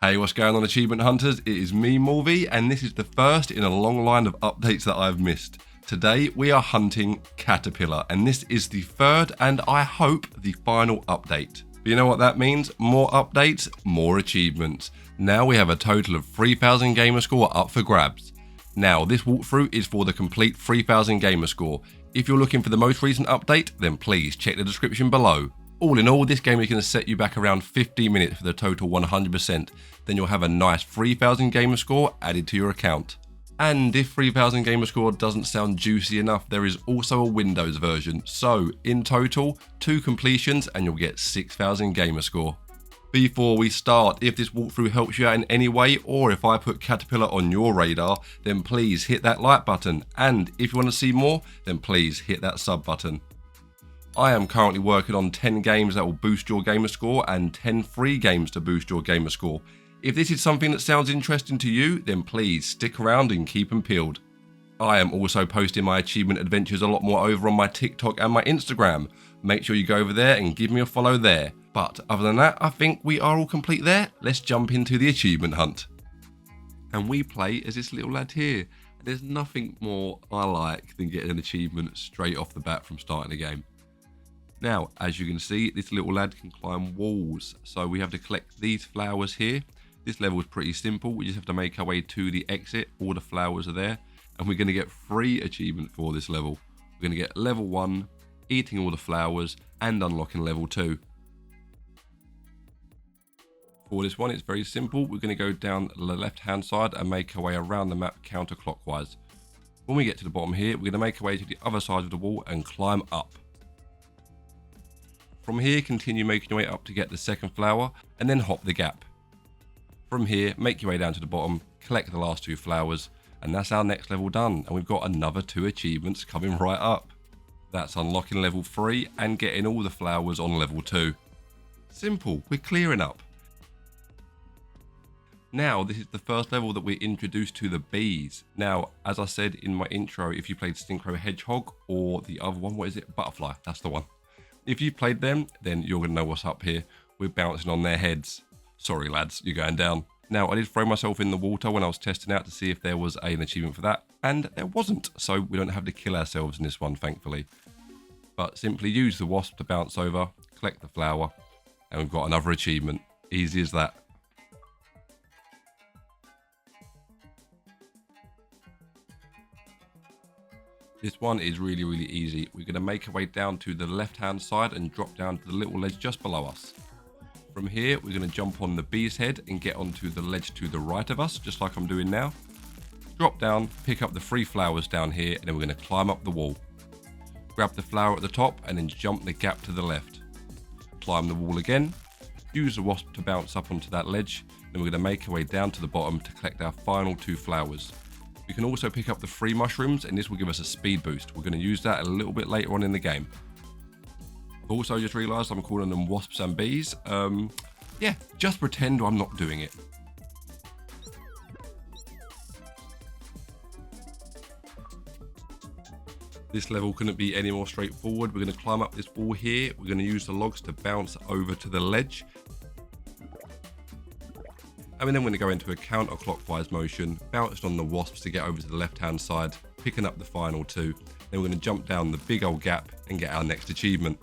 Hey, what's going on, achievement hunters? It is me, Morvi, and this is the first in a long line of updates that I've missed. Today we are hunting Caterpillar, and this is the third and I hope the final update. But you know what that means? More updates, more achievements. Now we have a total of 3,000 Gamerscore up for grabs. Now this walkthrough is for the complete 3,000 Gamerscore. If you're looking for the most recent update, then please check the description below. All in all, this game is going to set you back around 15 minutes for the total 100%. Then you'll have a nice 3,000 Gamerscore added to your account. And if 3,000 Gamerscore doesn't sound juicy enough, there is also a Windows version. So in total, 2 completions and you'll get 6,000 Gamerscore. Before we start, if this walkthrough helps you out in any way, or if I put Caterpillar on your radar, then please hit that like button. And if you want to see more, then please hit that sub button. I am currently working on 10 games that will boost your Gamerscore and 10 free games to boost your Gamerscore. If this is something that sounds interesting to you, then please stick around and keep them peeled. I am also posting my achievement adventures a lot more over on my TikTok and my Instagram. Make sure you go over there and give me a follow there. But other than that, I think we are all complete there. Let's jump into the achievement hunt. And we play as this little lad here. There's nothing more I like than getting an achievement straight off the bat from starting the game. Now, as you can see, this little lad can climb walls. So we have to collect these flowers here. This level is pretty simple. We just have to make our way to the exit. All the flowers are there. And we're going to get 3 achievements for this level. We're going to get level 1, eating all the flowers, and unlocking level 2. For this one, it's very simple. We're going to go down the left-hand side and make our way around the map counterclockwise. When we get to the bottom here, we're going to make our way to the other side of the wall and climb up. From here, continue making your way up to get the second flower, and then hop the gap. From here, make your way down to the bottom, collect the last 2 flowers, and that's our next level done. And we've got another 2 achievements coming right up. That's unlocking level 3 and getting all the flowers on level 2. Simple, we're clearing up. Now, this is the first level that we're introduced to the bees. Now, as I said in my intro, if you played Synchro Hedgehog or the other one, what is it? Butterfly, that's the one. If you've played them, then you're going to know what's up here. We're bouncing on their heads. Sorry lads, you're going down. Now, I did throw myself in the water when I was testing out to see if there was an achievement for that, and there wasn't, so we don't have to kill ourselves in this one, thankfully. But simply use the wasp to bounce over, collect the flower, and we've got another achievement. Easy as that. This one is really easy. We're going to make our way down to the left-hand side and drop down to the little ledge just below us. From here, we're going to jump on the bee's head and get onto the ledge to the right of us, just like I'm doing now. Drop down, pick up the 3 flowers down here, and then we're going to climb up the wall. Grab the flower at the top and then jump the gap to the left. Climb the wall again. Use the wasp to bounce up onto that ledge. Then we're going to make our way down to the bottom to collect our final 2 flowers. We can also pick up the 3 mushrooms, and this will give us a speed boost. We're going to use that a little bit later on in the game. I've also just realised I'm calling them wasps and bees. Yeah, just pretend I'm not doing it. This level couldn't be any more straightforward. We're going to climb up this wall here. We're going to use the logs to bounce over to the ledge. And then we're going to go into a counterclockwise motion, bouncing on the wasps to get over to the left-hand side, picking up the final 2. Then we're going to jump down the big old gap and get our next achievement.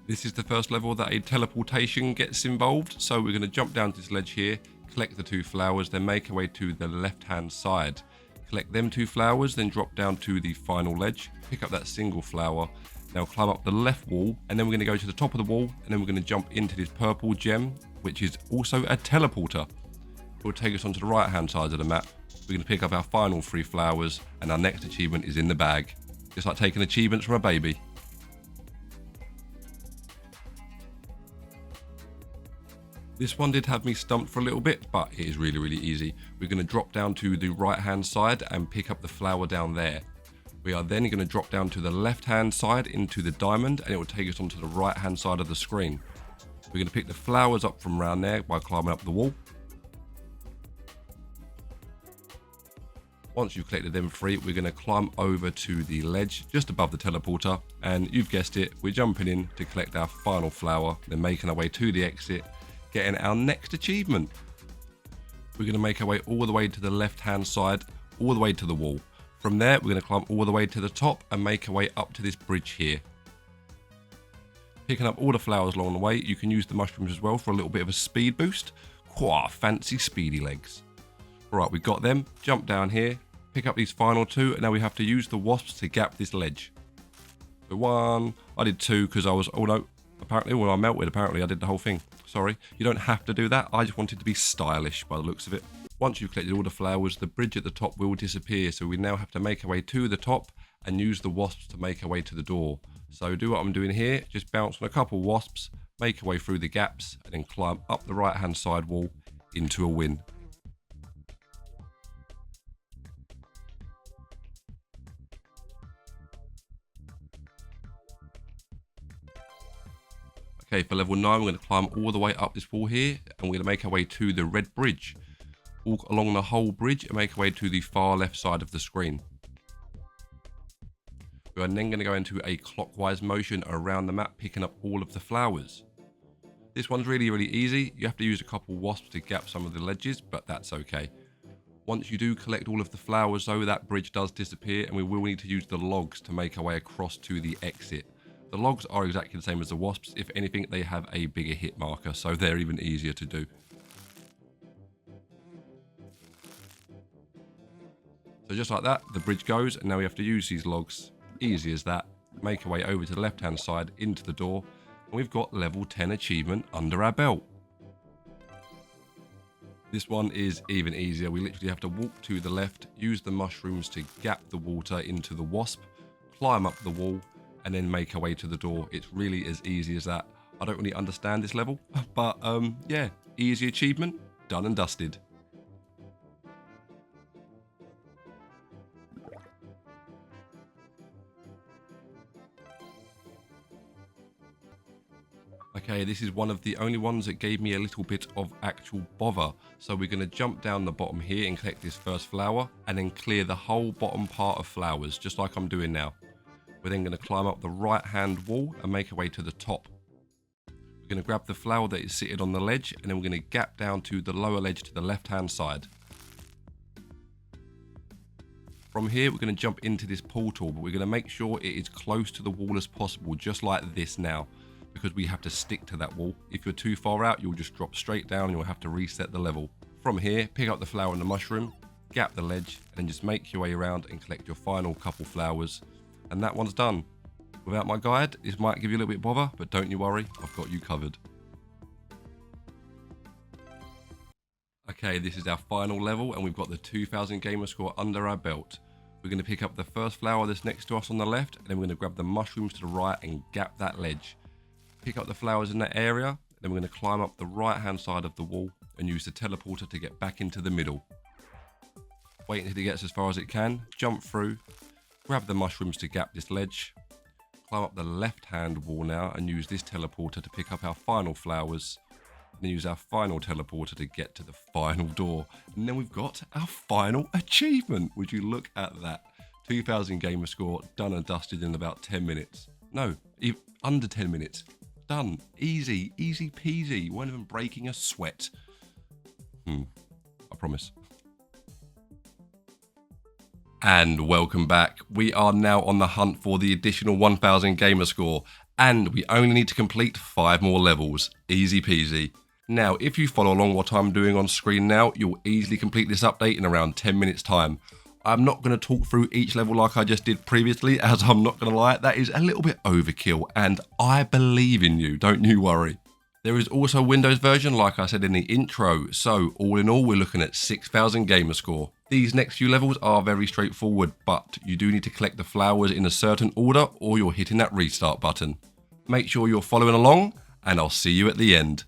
This is the first level that a teleportation gets involved. So we're going to jump down to this ledge here, collect the 2 flowers, then make our way to the left-hand side. Collect them 2 flowers, then drop down to the final ledge, pick up that single flower, now climb up the left wall, and then we're going to go to the top of the wall, and then we're going to jump into this purple gem, which is also a teleporter. It will take us onto the right hand side of the map. We're going to pick up our final 3 flowers, and our next achievement is in the bag. Just like taking achievements from a baby. This one did have me stumped for a little bit, but it is really easy. We're going to drop down to the right hand side and pick up the flower down there. We are then going to drop down to the left hand side into the diamond, and it will take us onto the right hand side of the screen. We're going to pick the flowers up from around there by climbing up the wall. Once you've collected them 3, we're going to climb over to the ledge just above the teleporter, and you've guessed it, we're jumping in to collect our final flower, then making our way to the exit, getting our next achievement. We're going to make our way all the way to the left hand side, all the way to the wall. From there, we're going to climb all the way to the top and make our way up to this bridge here. Picking up all the flowers along the way, you can use the mushrooms as well for a little bit of a speed boost. Quite fancy speedy legs. Right, we've got them. Jump down here, pick up these final 2, and now we have to use the wasps to gap this ledge. So 1, I did 2 because I was, oh no, apparently when I melted, apparently I did the whole thing. Sorry, you don't have to do that. I just wanted to be stylish by the looks of it. Once you've collected all the flowers, the bridge at the top will disappear. So we now have to make our way to the top and use the wasps to make our way to the door. So do what I'm doing here, just bounce on a couple wasps, make our way through the gaps, and then climb up the right hand side wall into a win. Okay, for level 9, we're going to climb all the way up this wall here, and we're going to make our way to the red bridge. Walk along the whole bridge and make our way to the far left side of the screen. We are then going to go into a clockwise motion around the map, picking up all of the flowers. This one's really easy. You have to use a couple wasps to gap some of the ledges, but that's okay. Once you do collect all of the flowers though, that bridge does disappear, and we will need to use the logs to make our way across to the exit. The logs are exactly the same as the wasps. If anything, they have a bigger hit marker, so they're even easier to do. So just like that, the bridge goes, and now we have to use these logs. Easy as that. Make our way over to the left-hand side into the door, and we've got level 10 achievement under our belt. This one is even easier. We literally have to walk to the left, use the mushrooms to gap the water into the wasp, climb up the wall, and then make our way to the door. It's really as easy as that. I don't really understand this level, but yeah, easy achievement, done and dusted. Okay, this is one of the only ones that gave me a little bit of actual bother. So we're going to jump down the bottom here and collect this first flower, and then clear the whole bottom part of flowers, just like I'm doing now. We're then going to climb up the right hand wall and make our way to the top. We're going to grab the flower that is seated on the ledge, and then we're going to gap down to the lower ledge to the left hand side. From here, we're going to jump into this portal, but we're going to make sure it is close to the wall as possible, just like this now, because we have to stick to that wall. If you're too far out, you'll just drop straight down and you'll have to reset the level. From here, pick up the flower and the mushroom, gap the ledge, and just make your way around and collect your final couple flowers. And that one's done. Without my guide, this might give you a little bit of bother, but don't you worry, I've got you covered. Okay, this is our final level, and we've got the 2000 Gamerscore under our belt. We're going to pick up the first flower that's next to us on the left, and then we're going to grab the mushrooms to the right and gap that ledge. Pick up the flowers in that area, then we're going to climb up the right hand side of the wall and use the teleporter to get back into the middle. Wait until it gets as far as it can, jump through, grab the mushrooms to gap this ledge, climb up the left hand wall now and use this teleporter to pick up our final flowers, and then use our final teleporter to get to the final door. And then we've got our final achievement. Would you look at that? 2000 Gamerscore, done and dusted in about 10 minutes. No, under 10 minutes. Done. Easy, easy peasy. You weren't even breaking a sweat. I promise. And welcome back. We are now on the hunt for the additional 1000 Gamerscore, and we only need to complete 5 more levels. Easy peasy. Now, if you follow along what I'm doing on screen now, you'll easily complete this update in around 10 minutes time. I'm not going to talk through each level like I just did previously, as I'm not going to lie, that is a little bit overkill, and I believe in you, don't you worry. There is also a Windows version, like I said in the intro, so all in all, we're looking at 6000 Gamerscore. These next few levels are very straightforward, but you do need to collect the flowers in a certain order, or you're hitting that restart button. Make sure you're following along, and I'll see you at the end.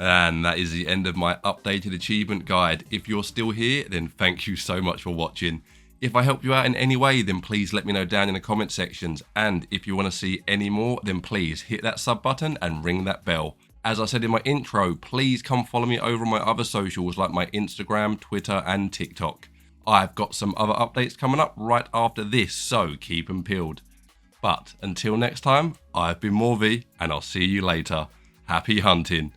And that is the end of my updated achievement guide. If you're still here, then thank you so much for watching. If I helped you out in any way, then please let me know down in the comment sections. And if you want to see any more, then please hit that sub button and ring that bell. As I said in my intro, please come follow me over on my other socials like my Instagram, Twitter, and TikTok. I've got some other updates coming up right after this, so keep them peeled. But until next time, I've been Morvi, and I'll see you later. Happy hunting.